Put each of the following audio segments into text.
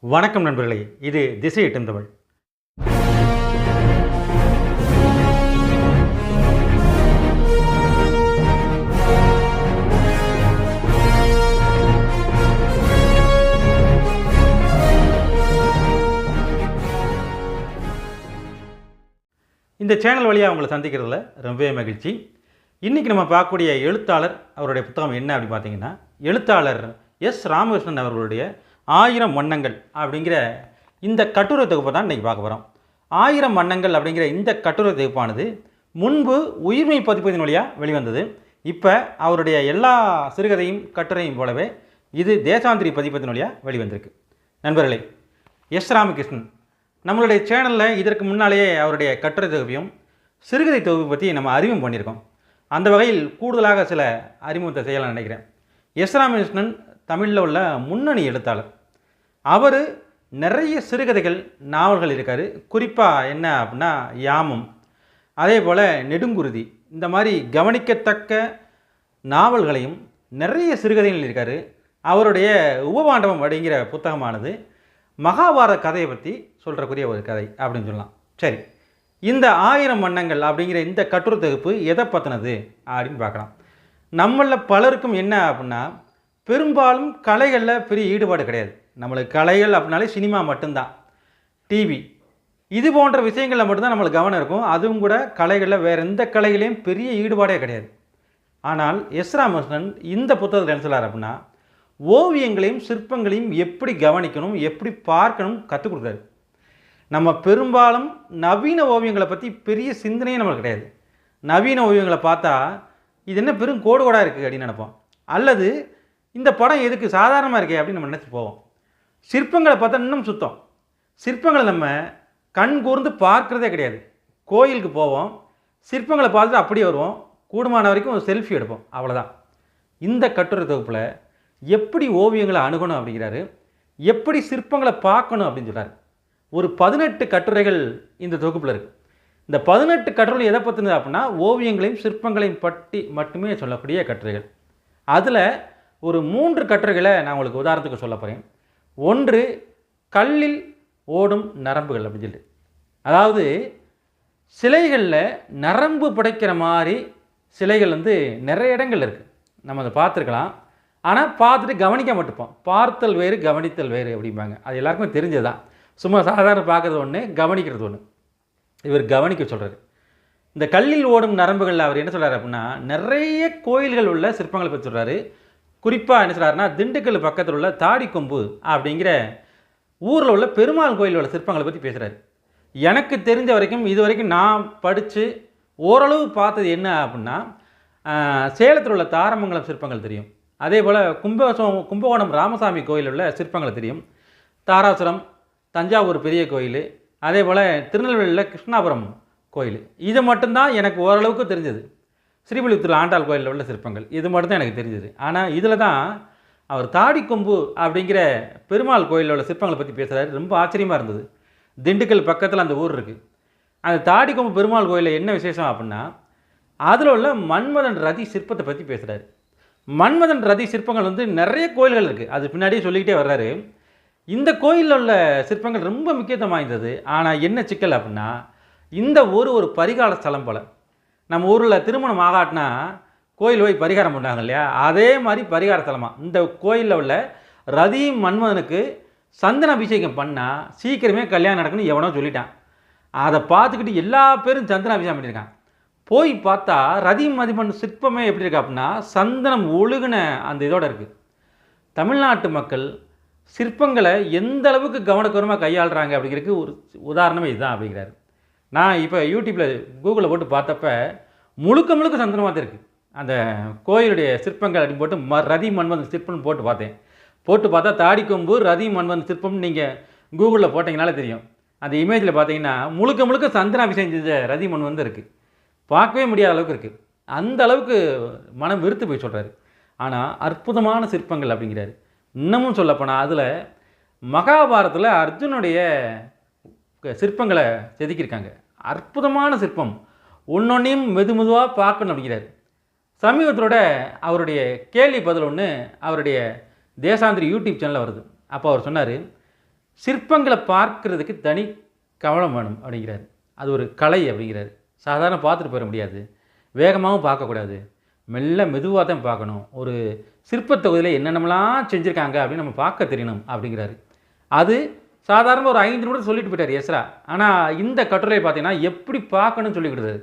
வணக்கம் நண்பர்களே, இது திசை எட்டும் தமிழ். இந்த சேனல் வழியாக உங்களை சந்திக்கிறதுல ரொம்பவே மகிழ்ச்சி. இன்றைக்கி நம்ம பார்க்கக்கூடிய எழுத்தாளர், அவருடைய புத்தகம் என்ன அப்படின்னு பார்த்தீங்கன்னா, எழுத்தாளர் எஸ் ராமகிருஷ்ணன் அவர்களுடைய 1000 வண்ணங்கள் அப்படிங்கிற இந்த கட்டுரை தொகுப்பை தான் இன்றைக்கி பார்க்க போகிறோம். 1000 வண்ணங்கள் அப்படிங்கிற இந்த கட்டுரை தொகுப்பானது முன்பு உயிர்மை பதிப்பதின் வழியாக வெளிவந்தது. இப்போ அவருடைய எல்லா சிறுகதையும் கட்டுரையும் போலவே இது தேசாந்திரி பதிப்பதின் வழியாக வெளிவந்திருக்கு. நண்பர்களே, எஸ் ராமகிருஷ்ணன் நம்மளுடைய சேனலில் இதற்கு முன்னாலேயே அவருடைய கட்டுரை தொகுப்பையும் சிறுகதை தொகுப்பை பற்றி நம்ம அறிமுகம் பண்ணியிருக்கோம். அந்த வகையில் கூடுதலாக சில அறிமுகத்தை செய்யலாம்னு நினைக்கிறேன். எஸ் ராமகிருஷ்ணன் தமிழில் உள்ள முன்னணி எழுத்தாளர். அவர் நிறைய சிறுகதைகள், நாவல்கள் இருக்கார். குறிப்பாக என்ன அப்படின்னா யாமம், அதே போல் நெடுங்குருதி, இந்த மாதிரி கவனிக்கத்தக்க நாவல்களையும் நிறைய சிறுகதைகள் இருக்கார். அவருடைய உபபாண்டவம் அப்படிங்கிற புத்தகமானது மகாபாரத கதையை பற்றி சொல்கிறக்கூடிய ஒரு கதை அப்படின்னு சொல்லலாம். சரி, இந்த 1000 வண்ணங்கள் அப்படிங்கிற இந்த கட்டுரை தொகுப்பு எதை பற்றினது அப்படின்னு பார்க்கலாம். நம்மளில் பலருக்கும் என்ன அப்படின்னா, பெரும்பாலும் கலைகளில் பெரிய ஈடுபாடு கிடையாது. நம்மளுக்கு கலைகள் அப்படின்னாலே சினிமா மட்டும்தான், டிவி, இது போன்ற விஷயங்களில் மட்டும்தான் நம்மளுக்கு கவனம் இருக்கும். அதுவும் கூட கலைகளில் வேறு எந்த கலைகளையும் பெரிய ஈடுபாடே கிடையாது. ஆனால் எஸ் ராமகிருஷ்ணன் இந்த புத்தகத்தில் என்ன சொல்கிறார் அப்படின்னா, ஓவியங்களையும் சிற்பங்களையும் எப்படி கவனிக்கணும், எப்படி பார்க்கணும் கற்றுக் கொடுக்குறாரு. நம்ம பெரும்பாலும் நவீன ஓவியங்களை பற்றி பெரிய சிந்தனையே நம்மளுக்கு கிடையாது. நவீன ஓவியங்களை பார்த்தா இது என்ன பெரும் கோடு கோடாக இருக்குது அப்படின்னு நினைப்போம். அல்லது இந்த படம் எதுக்கு சாதாரணமாக இருக்கே அப்படின்னு நம்ம நினச்சி போவோம். சிற்பங்களை பார்த்தா இன்னும் சுத்தம். சிற்பங்களை நம்ம கண் கூர்ந்து பார்க்குறதே கிடையாது. கோயிலுக்கு போவோம், சிற்பங்களை பார்த்துட்டு அப்படியே வருவோம், கூடுமான வரைக்கும் ஒரு செல்ஃபி எடுப்போம், அவ்வளோதான். இந்த கட்டுரை தொகுப்பில் எப்படி ஓவியங்களை அணுகணும் அப்படிங்கிறாரு, எப்படி சிற்பங்களை பார்க்கணும் அப்படின்னு சொல்கிறார். ஒரு 18 கட்டுரைகள் இந்த தொகுப்பில் இருக்குது. இந்த 18 கட்டுரைகள் எதை பற்றினது அப்படின்னா, ஓவியங்களையும் சிற்பங்களையும் பற்றி மட்டுமே சொல்லக்கூடிய கட்டுரைகள். அதில் ஒரு 3 கட்டுரைகளை நான் உங்களுக்கு உதாரணத்துக்கு சொல்ல போகிறேன். ஒன்று, கல்லில் ஓடும் நரம்புகள் அப்படின்னு சொல்லிட்டு, அதாவது சிலைகளில் நரம்பு படைக்கிற மாதிரி சிலைகள் நிறைய இடங்கள் இருக்குது. நம்ம அதை பார்த்துருக்கலாம், ஆனால் பார்த்துட்டு கவனிக்க மாட்டோம். பார்த்தல் வேறு, கவனித்தல் வேறு அப்படிம்பாங்க. அது எல்லாருக்குமே தெரிஞ்சது தான். சும்மா சாதாரண பார்க்குறது ஒன்று, கவனிக்கிறது ஒன்று. இவர் கவனிக்க சொல்கிறார். இந்த கல்லில் ஓடும் நரம்புகளில் அவர் என்ன சொல்கிறார் அப்படின்னா, நிறைய கோயில்கள் உள்ள சிற்பங்களை பற்றி சொல்கிறாரு. குறிப்பாக என்ன சொல்கிறாருன்னா, திண்டுக்கல் பக்கத்தில் உள்ள தாடிக்கொம்பு அப்படிங்கிற ஊரில் உள்ள பெருமாள் கோயில் உள்ள சிற்பங்களை பற்றி பேசுகிறாரு. எனக்கு தெரிஞ்ச வரைக்கும், இது வரைக்கும் நான் படித்து ஓரளவு பார்த்தது என்ன அப்படின்னா, சேலத்தில் உள்ள தாரமங்கலம் சிற்பங்கள் தெரியும். அதே போல் கும்பகோணம் ராமசாமி கோயில் உள்ள சிற்பங்களை தெரியும். தாராசுரம், தஞ்சாவூர் பெரிய கோயில், அதே போல் திருநெல்வேலியில் கிருஷ்ணாபுரம் கோயில், இது மட்டும்தான் எனக்கு ஓரளவுக்கு தெரிஞ்சது. ஸ்ரீவில்லிபுத்தூர் ஆண்டாள் கோயிலில் உள்ள சிற்பங்கள், இது மட்டும்தான் எனக்கு தெரிஞ்சது. ஆனால் இதில் தான் அவர் தாடிக்கொம்பு அப்படிங்கிற பெருமாள் கோயிலில் உள்ள சிற்பங்களை பற்றி பேசுகிறாரு. ரொம்ப ஆச்சரியமாக இருந்தது. திண்டுக்கல் பக்கத்தில் அந்த ஊர் இருக்குது. அந்த தாடிக்கொம்பு பெருமாள் கோயிலில் என்ன விசேஷம் அப்படின்னா, அதில் உள்ள மன்மதன் ரதி சிற்பத்தை பற்றி பேசுகிறாரு. மன்மதன் ரதி சிற்பங்கள் நிறைய கோயில்கள் இருக்குது. அது பின்னாடியே சொல்லிக்கிட்டே வர்றாரு. இந்த கோயிலில் உள்ள சிற்பங்கள் ரொம்ப முக்கியத்துவம் வாய்ந்தது. ஆனால் என்ன சிக்கல் அப்படின்னா, இந்த ஊர் ஒரு பரிகார ஸ்தலம் போல். நம்ம ஊரில் திருமணம் ஆகாட்டினா கோயில் போய் பரிகாரம் பண்ணாங்க இல்லையா, அதே மாதிரி பரிகார ஸ்தலமாக இந்த கோயிலில் உள்ள ரதி மன்மதனுக்கு சந்தன அபிஷேகம் பண்ணால் சீக்கிரமே கல்யாணம் நடக்குன்னு எவனோ சொல்லிட்டான். அதை பார்த்துக்கிட்டு எல்லா பேரும் சந்தன அபிஷேகம் பண்ணியிருக்கான். போய் பார்த்தா ரதி மதிமன் சிற்பமே எப்படி இருக்கு அப்படின்னா, சந்தனம் ஒழுகுன அந்த இதோடு இருக்குது. தமிழ்நாட்டு மக்கள் சிற்பங்களை எந்த அளவுக்கு கவனக்கரமாக கையாளுறாங்க அப்படிங்கிறதுக்கு ஒரு உதாரணமே இதுதான் அப்படிங்கிறாரு. நான் இப்போ யூடியூப்பில் கூகுளில் போட்டு பார்த்தப்ப முழுக்க முழுக்க சந்தனமாக தான் இருக்குது. அந்த கோயிலுடைய சிற்பங்கள் அப்படின்னு போட்டு ரதி மன்மதன் சிற்பம்னு போட்டு பார்த்தேன். போட்டு பார்த்தா தாடிக்கொம்பு ரதி மன்மதன் சிற்பம்னு நீங்கள் கூகுளில் போட்டிங்கனாலே தெரியும். அந்த இமேஜில் பார்த்தீங்கன்னா முழுக்க முழுக்க சந்தனாபிஷேகம் செஞ்ச ரதி மன்மதன் இருக்குது. பார்க்கவே முடியாத அளவுக்கு இருக்குது. அந்த அளவுக்கு மனம் வெறுத்து போய் சொல்கிறாரு. ஆனால் அற்புதமான சிற்பங்கள் அப்படிங்கிறாரு. இன்னமும் சொல்லப்போனால் அதில் மகாபாரதத்தில் அர்ஜுனுடைய சிற்பங்களை செதுக்கியிருக்காங்க. அற்புதமான சிற்பம், ஒன்றொன்றையும் மெதுவாக பார்க்கணும் அப்படிங்கிறார். சமீபத்தோட அவருடைய கேள்வி பதில் ஒன்று அவருடைய தேசாந்திரி யூடியூப் சேனலில் வருது. அப்போ அவர் சொன்னார், சிற்பங்களை பார்க்கறதுக்கு தனி கவனம் வேணும் அப்படிங்கிறாரு. அது ஒரு கலை அப்படிங்கிறாரு. சாதாரண பார்த்துட்டு போயிட முடியாது, வேகமாகவும் பார்க்கக்கூடாது, மெல்ல மெதுவாக தான் பார்க்கணும். ஒரு சிற்பத் தொகுதியில் என்னென்னலாம் செஞ்சுருக்காங்க அப்படின்னு நம்ம பார்க்க தெரியணும் அப்படிங்கிறாரு. அது சாதாரண ஒரு 5 நிமிடம் சொல்லிட்டு போயிட்டார் எஸ்ரா. ஆனால் இந்த கட்டுரையை பார்த்தீங்கன்னா எப்படி பார்க்கணும்னு சொல்லி கொடுத்தாரு.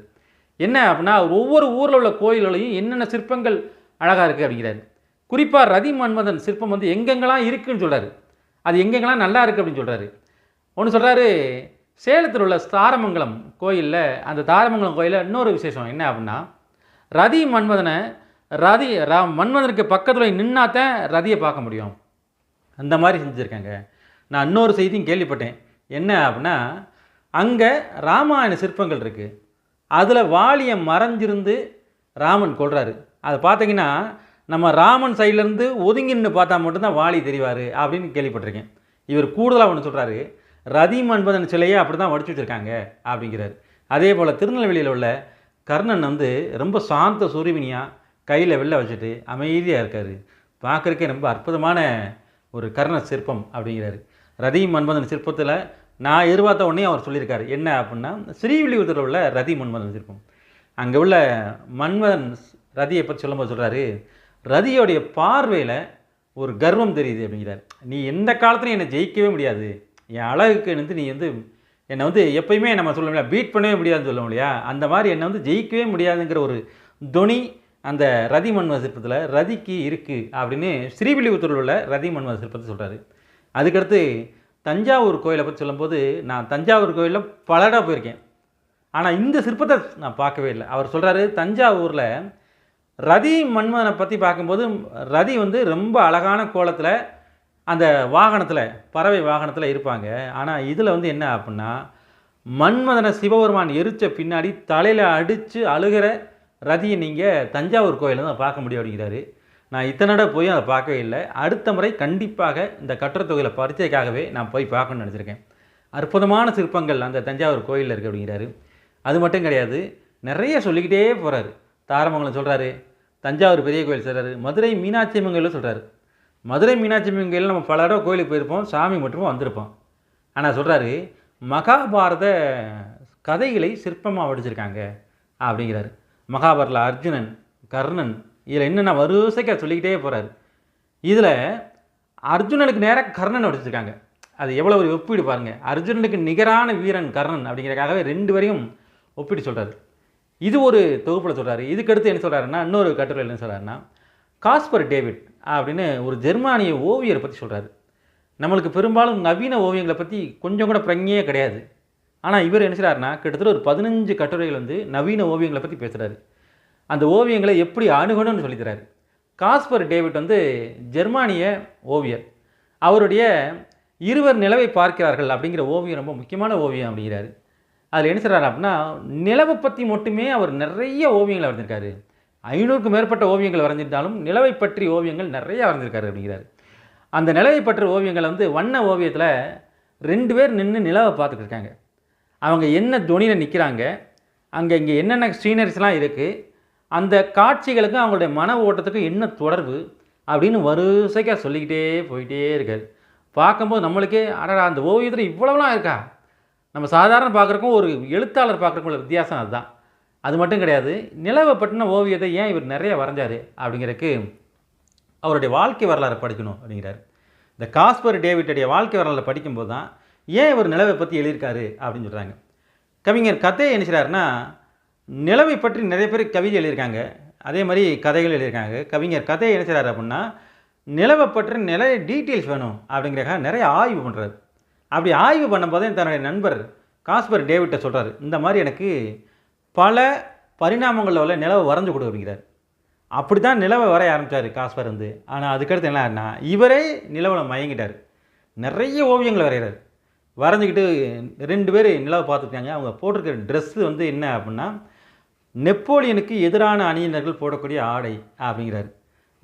என்ன அப்படின்னா, ஒவ்வொரு ஊரில் உள்ள கோயில்களையும் என்னென்ன சிற்பங்கள் அழகாக இருக்குது அப்படிங்கிறாரு. குறிப்பாக ரதி மன்மதன் சிற்பம் வந்து எங்கெங்கெல்லாம் இருக்குதுன்னு சொல்கிறாரு. அது எங்கெங்கெல்லாம் நல்லா இருக்குது அப்படின்னு சொல்கிறாரு. ஒன்று சொல்கிறாரு, சேலத்தில் உள்ள தாரமங்கலம் கோயிலில், அந்த தாரமங்கலம் கோயிலில் இன்னொரு விசேஷம் என்ன அப்படின்னா, ரதி மன்மதனை மன்மதனுக்கு பக்கத்தில் நின்னாதான் ரதியை பார்க்க முடியும். அந்த மாதிரி செஞ்சுருக்காங்க. நான் இன்னொரு செய்தியும் கேள்விப்பட்டேன். என்ன அப்படின்னா, அங்கே ராமாயண சிற்பங்கள் இருக்குது. அதில் வாலியை மறைஞ்சிருந்து ராமன் கொள்கிறாரு. அதை பார்த்தீங்கன்னா நம்ம ராமன் சைட்லேருந்து ஒதுங்கி நின்று பார்த்தா மட்டும்தான் வாலி தெரிவார் அப்படின்னு கேள்விப்பட்டிருக்கேன். இவர் கூடுதலாக ஒன்று சொல்கிறாரு, ரதி மன்மதன் சிலையை அப்படி தான் வடிச்சு வச்சுருக்காங்க அப்படிங்கிறார். அதே போல் திருநெல்வேலியில் உள்ள கர்ணன் வந்து ரொம்ப சாந்த சுருவினியாக கையில் வெளில வச்சுட்டு அமைதியாக இருக்கார். பார்க்குறக்கே ரொம்ப அற்புதமான ஒரு கர்ண சிற்பம் அப்படிங்கிறாரு. ரதி மன்மதன் சிற்பத்தில் நான் எதிர்பார்த்த உடனே அவர் சொல்லியிருக்காரு. என்ன அப்படின்னா, ஸ்ரீவில்லிபுத்தூரில் உள்ள ரதி மன்மதன் சிற்பம். அங்கே உள்ள மன்மதன் ரதியை பற்றி சொல்லும்போது சொல்கிறாரு, ரதியோடைய பார்வையில் ஒரு கர்வம் தெரியுது அப்படிங்கிறார். நீ எந்த காலத்துலையும் என்னை ஜெயிக்கவே முடியாது, என் அழகுக்கு நீ வந்து என்னை வந்து எப்பயுமே நம்ம சொல்ல முடியாது, பீட் பண்ணவே முடியாதுன்னு சொல்ல முடியா, அந்த மாதிரி என்னை வந்து ஜெயிக்கவே முடியாதுங்கிற ஒரு துணி அந்த ரதி மன்மத சிற்பத்தில் ரதிக்கு இருக்குது அப்படின்னு ஸ்ரீவில்லிபுத்தூரில் உள்ள ரதி மன்மத சிற்பத்தை சொல்கிறாரு. அதுக்கடுத்து தஞ்சாவூர் கோயிலை பற்றி சொல்லும்போது, நான் தஞ்சாவூர் கோயிலில் பல இடம் போயிருக்கேன், ஆனால் இந்த சிற்பத்தை நான் பார்க்கவே இல்லை. அவர் சொல்கிறாரு, தஞ்சாவூரில் ரதி மன்மதனை பற்றி பார்க்கும்போது ரதி வந்து ரொம்ப அழகான கோலத்தில் அந்த வாகனத்தில், பறவை வாகனத்தில் இருப்பாங்க. ஆனால் இதில் வந்து என்ன அப்படின்னா, மன்மதனை சிவபெருமான் எரிச்ச பின்னாடி தலையில் அடித்து அழுகிற ரதியை நீங்கள் தஞ்சாவூர் கோயிலில் தான் பார்க்க முடியும் அப்படிங்கிறாரு. நான் இத்தனை இடம் போய் அதை பார்க்கவே இல்லை. அடுத்த முறை கண்டிப்பாக இந்த கட்டுரைத்தொகையில் பரிச்சைக்காகவே நான் போய் பார்க்கணும்னு நினச்சிருக்கேன். அற்புதமான சிற்பங்கள் அந்த தஞ்சாவூர் கோயிலில் இருக்குது அப்படிங்கிறாரு. அது மட்டும் கிடையாது, நிறைய சொல்லிக்கிட்டே போகிறாரு. தாரமங்கலம் சொல்கிறாரு, தஞ்சாவூர் பெரிய கோயில் சொல்கிறாரு, மதுரை மீனாட்சி அம்மன் கோயிலும் சொல்கிறாரு. மதுரை மீனாட்சி அம்மன் கோயிலில் நம்ம பல இடம் கோயிலுக்கு போயிருப்போம், சாமி மட்டும் வந்திருப்போம். ஆனால் சொல்கிறாரு, மகாபாரத கதைகளை சிற்பமாக வடிச்சிருக்காங்க அப்படிங்கிறாரு. மகாபாரத்தில் அர்ஜுனன், கர்ணன், இதில் என்னென்ன வரிசைக்காக சொல்லிக்கிட்டே போகிறாரு. இதில் அர்ஜுனனுக்கு நேராக கர்ணன் வடிச்சிருக்காங்க. அது எவ்வளோ ஒரு ஒப்பீடு பாருங்கள். அர்ஜுனனுக்கு நிகரான வீரன் கர்ணன் அப்படிங்கிறக்காகவே 2 வரையும் ஒப்பீடு சொல்கிறாரு. இது ஒரு தொகுப்பில் சொல்கிறாரு. இதுக்கடுத்து என்ன சொல்கிறாருன்னா, இன்னொரு கட்டுரையில் என்ன சொல்கிறாருன்னா, காஸ்பர் டேவிட் அப்படின்னு ஒரு ஜெர்மானிய ஓவியரை பற்றி சொல்கிறாரு. நம்மளுக்கு பெரும்பாலும் நவீன ஓவியங்களை பற்றி கொஞ்சம் கூட பிரஞையே கிடையாது. ஆனால் இவர் என்ன செய்கிறாருன்னா, கிட்டத்தட்ட ஒரு 15 கட்டுரைகள் வந்து நவீன ஓவியங்களை பற்றி பேசுகிறாரு. அந்த ஓவியங்களை எப்படி அணுகணும்னு சொல்லித்தராரு. காஸ்பர் டேவிட் வந்து ஜெர்மானிய ஓவியர். அவருடைய இருவர் நிலவை பார்க்கிறார்கள் அப்படிங்கிற ஓவியம் ரொம்ப முக்கியமான ஓவியம் அப்படிங்கிறாரு. அதில் என்ன செய்கிறாரு அப்படின்னா, நிலவை பற்றி மட்டுமே அவர் நிறைய ஓவியங்களை வரைஞ்சிருக்காரு. 500க்கும் மேற்பட்ட ஓவியங்கள் வரைஞ்சிருந்தாலும் நிலவை பற்றி ஓவியங்கள் நிறைய வரைஞ்சிருக்காரு அப்படிங்கிறாரு. அந்த நிலவை பற்றி ஓவியங்களை வந்து வண்ண ஓவியத்தில் 2 பேர் நின்று நிலவை பார்த்துட்டு இருக்காங்க. அவங்க என்ன துணியில் நிற்கிறாங்க, இங்கே என்னென்ன சீனரிஸ்லாம் இருக்குது, அந்த காட்சிகளுக்கும் அவங்களுடைய மன ஓட்டத்துக்கும் என்ன தொடர்பு அப்படின்னு வரிசைக்காக சொல்லிக்கிட்டே போயிட்டே இருக்கார். பார்க்கும்போது நம்மளுக்கே அடடா அந்த ஓவியத்தில் இவ்வளவுலாம் இருக்கா, நம்ம சாதாரண பார்க்குறக்கும் ஒரு எழுத்தாளர் பார்க்குறக்கும் உள்ள வித்தியாசம் அதுதான். அது மட்டும் கிடையாது, நிலவை பற்றின ஓவியத்தை ஏன் இவர் நிறைய வரைஞ்சார் அப்படிங்கிறதுக்கு அவருடைய வாழ்க்கை வரலாறு படிக்கணும் அப்படிங்கிறார். இந்த காஸ்பர் டேவிட்டுடைய வாழ்க்கை வரலாறு படிக்கும்போது தான் ஏன் இவர் நிலவை பற்றி எழுதியிருக்காரு அப்படின்னு சொல்கிறாங்க. கவிஞர் கதை என்ன செய்கிறாருன்னா, நிலவை பற்றி நிறைய பேர் கவிதை எழுதியிருக்காங்க, அதே மாதிரி கதைகள் எழுதியிருக்காங்க. கவிஞர் கதை என்ன செய்கிறாரு அப்படின்னா, நிலவை பற்றி நிறைய டீட்டெயில்ஸ் வேணும் அப்படிங்கிறக்காக நிறைய ஆய்வு பண்ணுறாரு. அப்படி ஆய்வு பண்ணும்போதே தன்னுடைய நண்பர் காஸ்பர் டேவிட்டை சொல்கிறாரு, இந்த மாதிரி எனக்கு பல பரிணாமங்களில் உள்ள நிலவை வரைஞ்சு கொடு அப்படிங்கிறார். அப்படி தான் நிலவை வரைய ஆரம்பித்தார் காஸ்பர் வந்து. ஆனால் அதுக்கடுத்து என்ன, இவரே நிலவில் மயங்கிட்டார். நிறைய ஓவியங்கள் வரைகிறார். வரைஞ்சிக்கிட்டு 2 பேர் நிலவை பார்த்துருக்காங்க. அவங்க போட்டிருக்கிற ட்ரெஸ்ஸு வந்து என்ன அப்படின்னா, நெப்போலியனுக்கு எதிரான அணியினர்கள் போடக்கூடிய ஆடை அப்படிங்கிறாரு.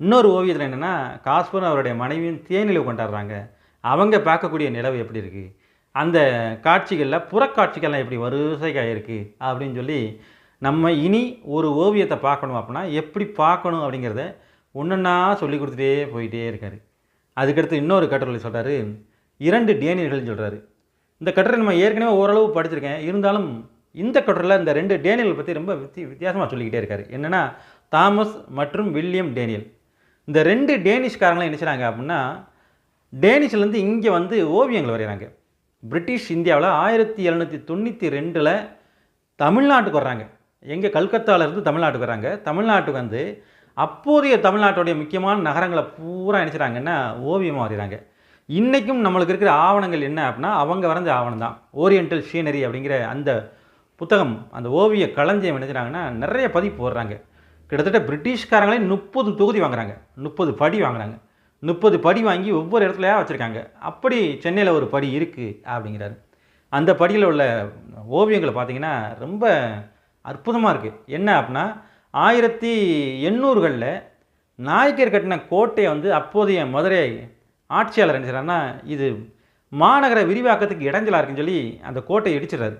இன்னொரு ஓவியத்தில் என்னென்னா, காஸ்பரும் அவருடைய மனைவியும் தேனிலவு கொண்டாடுறாங்க. அவங்க பார்க்கக்கூடிய நிலவு எப்படி இருக்குது, அந்த காட்சிகளில் புறக்காட்சிகள்லாம் எப்படி வரிசைக்காக இருக்குது அப்படின்னு சொல்லி, நம்ம இனி ஒரு ஓவியத்தை பார்க்கணும் அப்படின்னா எப்படி பார்க்கணும் அப்படிங்கிறத ஒன்றொன்னா சொல்லி கொடுத்துட்டே போயிட்டே இருக்கார். அதுக்கடுத்து இன்னொரு கட்டுரையில் சொல்கிறாரு, 2 டேனியல்கள்னு சொல்கிறாரு. இந்த கட்டுரை நம்ம ஏற்கனவே ஓரளவு படிச்சிருக்கேன். இருந்தாலும் இந்த கட்டுரையில் இந்த 2 டேனியல் பற்றி ரொம்ப வித்தியாசமாக சொல்லிக்கிட்டே இருக்காரு. என்னென்னா தாமஸ் மற்றும் வில்லியம் டேனியல். இந்த 2 டேனிஷ்காரங்களும் என்ன செய்கிறாங்க அப்படின்னா, டேனிஷ்லேருந்து இங்கே வந்து ஓவியங்கள் வரைகிறாங்க. பிரிட்டிஷ் இந்தியாவில் 1792 தமிழ்நாட்டுக்கு வர்றாங்க. எங்கே கல்கத்தாவிலேருந்து தமிழ்நாட்டுக்கு வர்றாங்க. தமிழ்நாட்டுக்கு வந்து அப்போதைய தமிழ்நாட்டுடைய முக்கியமான நகரங்களை பூரா என்ன செய்கிறாங்கன்னா ஓவியமாக வரைகிறாங்க. இன்றைக்கும் நம்மளுக்கு இருக்கிற ஆவணங்கள் என்ன அப்படின்னா அவங்க வரைஞ்ச ஆவணம் தான். ஓரியண்டல் சீனரி அப்படிங்கிற அந்த புத்தகம், அந்த ஓவிய களஞ்சியம் என்ன செய்கிறாங்கன்னா நிறைய பதிப்பு போடுறாங்க. கிட்டத்தட்ட பிரிட்டிஷ்காரங்களே 30 தொகுதி வாங்குறாங்க, 30 படி வாங்குறாங்க. 30 படி வாங்கி ஒவ்வொரு இடத்துலையா வச்சுருக்காங்க. அப்படி சென்னையில் ஒரு படி இருக்குது அப்படிங்கிறாரு. அந்த படியில் உள்ள ஓவியங்களை பார்த்திங்கன்னா ரொம்ப அற்புதமாக இருக்குது. என்ன அப்படின்னா 1800களில் நாயக்கர் கட்டின கோட்டையை வந்து அப்போதைய மதுரை ஆட்சியாளர் என்ன செய்கிறாருன்னா, இது மாநகர விரிவாக்கத்துக்கு இடைஞ்சலாக இருக்குன்னு சொல்லி அந்த கோட்டையை இடிச்சிடுறாரு.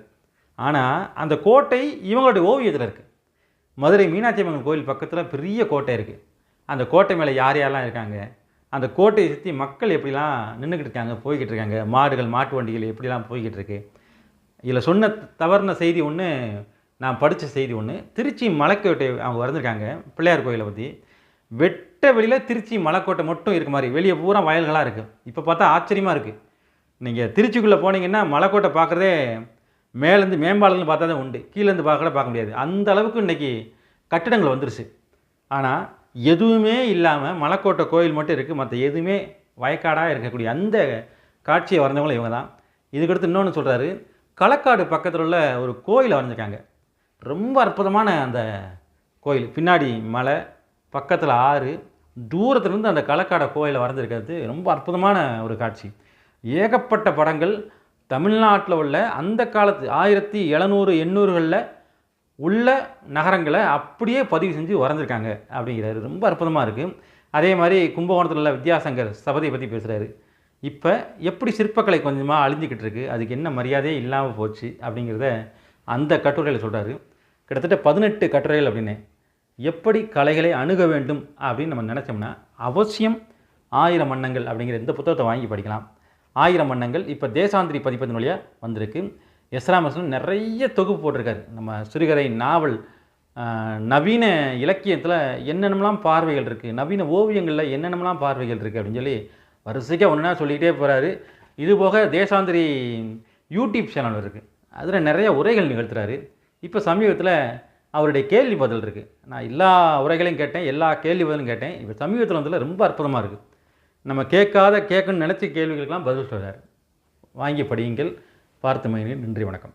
ஆனால் அந்த கோட்டை இவங்களுடைய ஓவியத்தில் இருக்குது. மதுரை மீனாட்சி அம்மன் கோயில் பக்கத்தில் பெரிய கோட்டை இருக்குது. அந்த கோட்டை மேலே யார் யாரெல்லாம் இருக்காங்க, அந்த கோட்டையை சுற்றி மக்கள் எப்படிலாம் நின்றுக்கிட்டு இருக்காங்க, போய்கிட்டு இருக்காங்க, மாடுகள் மாட்டு வண்டிகள் எப்படிலாம் போய்கிட்டு இருக்கு. இதில் சொன்ன தவறுன செய்தி ஒன்று, நான் படித்த செய்தி ஒன்று, திருச்சி மலைக்கோட்டை அவங்க வரைஞ்சிருக்காங்க பிள்ளையார் கோயிலை பற்றி. வெட்ட வெளியில் திருச்சி மலைக்கோட்டை மட்டும் இருக்க மாதிரி, வெளியே பூரா வயல்களாக இருக்குது. இப்போ பார்த்தா ஆச்சரியமாக இருக்குது. நீங்கள் திருச்சிக்குள்ளே போனீங்கன்னா மலைக்கோட்டை பார்க்குறதே மேலேருந்து மேம்பாலன்னு பார்த்தா தான் உண்டு, கீழேருந்து பார்க்க முடியாது. அந்த அளவுக்கு இன்றைக்கி கட்டிடங்கள் வந்துருச்சு. ஆனால் எதுவுமே இல்லாமல் மலைக்கோட்டை கோயில் மட்டும் இருக்குது, மற்ற எதுவுமே வயக்காடாக இருக்கக்கூடிய அந்த காட்சியை வரைஞ்சவங்களும் இவங்க தான். இதுக்கடுத்து இன்னொன்று சொல்கிறாரு, களக்காடு பக்கத்தில் உள்ள ஒரு கோயிலை வரைஞ்சிருக்காங்க. ரொம்ப அற்புதமான அந்த கோயில், பின்னாடி மலை, பக்கத்தில் ஆறு, தூரத்துலேருந்து அந்த களக்காடு கோயிலை வரைஞ்சிருக்கிறது ரொம்ப அற்புதமான ஒரு காட்சி. ஏகப்பட்ட படங்கள் தமிழ்நாட்டில் உள்ள அந்த காலத்து 1700 800களில் உள்ள நகரங்களை அப்படியே பதிவு செஞ்சு வரைஞ்சிருக்காங்க அப்படிங்கிறாரு. ரொம்ப அற்புதமாக இருக்குது. அதே மாதிரி கும்பகோணத்தில் உள்ள வித்யாசங்கர் சபதியை பற்றி பேசுகிறாரு. இப்போ எப்படி சிற்பக்கலை கொஞ்சமாக அழிஞ்சிக்கிட்டு இருக்குது, அதுக்கு என்ன மரியாதையே இல்லாமல் போச்சு அப்படிங்கிறத அந்த கட்டுரையில் சொல்கிறாரு. கிட்டத்தட்ட 18 கட்டுரைகள் அப்படின்னு. எப்படி கலைகளை அணுக வேண்டும் அப்படின்னு நம்ம நினச்சோம்னா அவசியம் 1000 வண்ணங்கள் அப்படிங்கிற இந்த புத்தகத்தை வாங்கி படிக்கலாம். 1000 வண்ணங்கள் இப்போ தேசாந்திரி பதிப்பதன் வழியாக வந்திருக்கு. எஸ் ராமகிருஷ்ணன் நிறைய தொகுப்பு போட்டிருக்காரு. நம்ம சிறுகதை, நாவல், நவீன இலக்கியத்தில் என்னென்னலாம் பார்வைகள் இருக்குது, நவீன ஓவியங்களில் என்னென்னலாம் பார்வைகள் இருக்குது அப்படின்னு சொல்லி வரிசைக்காக ஒன்றா சொல்லிக்கிட்டே போகிறாரு. இதுபோக தேசாந்திரி யூடியூப் சேனல் இருக்குது, அதில் நிறைய உரைகள் நிகழ்த்துறாரு. இப்போ சமீபத்தில் அவருடைய கேள்வி பதில் இருக்குது. நான் எல்லா உரைகளையும் கேட்டேன், எல்லா கேள்வி பதிலும் கேட்டேன். இப்போ சமீபத்தில் வந்ததில் ரொம்ப அற்புதமாக இருக்குது. நம்ம கேட்கணும்னு நினச்ச கேள்விகளுக்கெல்லாம் பதில் சொல்கிறார். வாங்கி படியுங்கள். பார்த்து மகிழ்கிறேன். நன்றி, வணக்கம்.